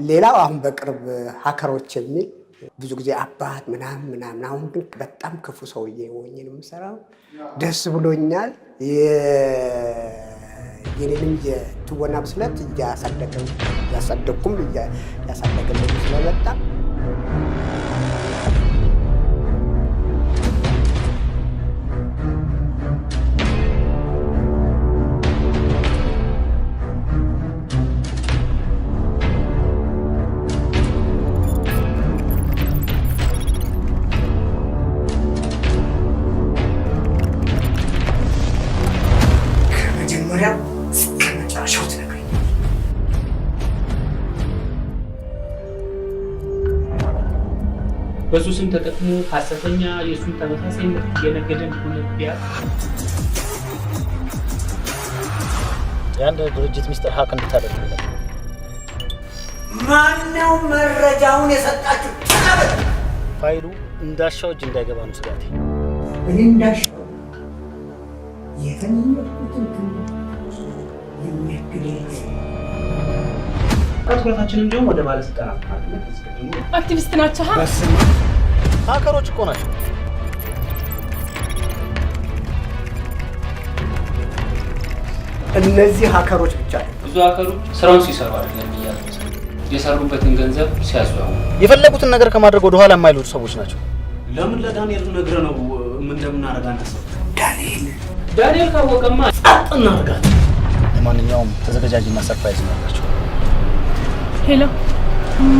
ሌላው አሁን በቅርብ ሀከሮች የሚል ብዙ ጊዜ አባት ምናምን አሁን ግን በጣም ክፉ ሰውዬ ሆኜ ነው የምሰራው። ደስ ብሎኛል። የኔንም የትወና ብስለት እያሳደግኩም እያሳደገልኝ ስለመጣ በሱ ስም ተጠቅሞ ሐሰተኛ የሱን ተመሳሳይ ምርት የነገደን ሆነ ቢያት የአንድ ድርጅት ሚስጥር ሀቅ እንድታደርጉ ነው። ማነው መረጃውን የሰጣችሁ? ፋይሉ እንዳሻው እጅ እንዳይገባ ነው ስጋቴ። እኔ እንዳሻው የፈለኩትን የሚያክል ትኩረታችንን እንዲሁም ወደ ባለስልጣናት አክቲቪስት ናቸው። ሀከሮች እኮ ናቸው። እነዚህ ሀከሮች ብቻ ብዙ ሀከሮች ስራውን ሲሰሩ አይደለም እያሉት የሰሩበትን ገንዘብ ሲያዙው የፈለጉትን ነገር ከማድረግ ወደ ኋላ የማይሉ ሰዎች ናቸው። ለምን ለዳንኤል ነግረህ ነው ምን እንደምናደርግ አንተ ሰው? ዳንኤል ካወቀማ ጸጥ እናድርጋት። ለማንኛውም ተዘጋጃጅና ሰርፕራይዝ እናድርጋቸው። ሄሎ፣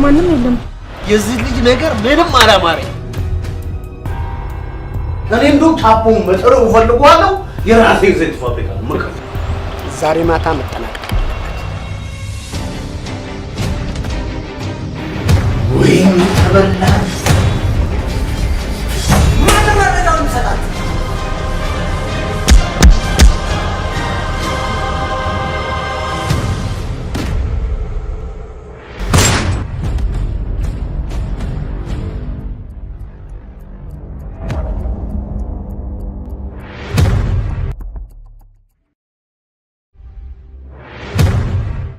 ማንም የለም። የዚህ ልጅ ነገር ምንም አላማረኝ። እኔ እንደው ታፖን መጥረው ፈልጓለሁ። የራሴ ዘይት ፋብሪካ ነው። ዛሬ ማታ መጠናቀቅ ወይም ተበላሽ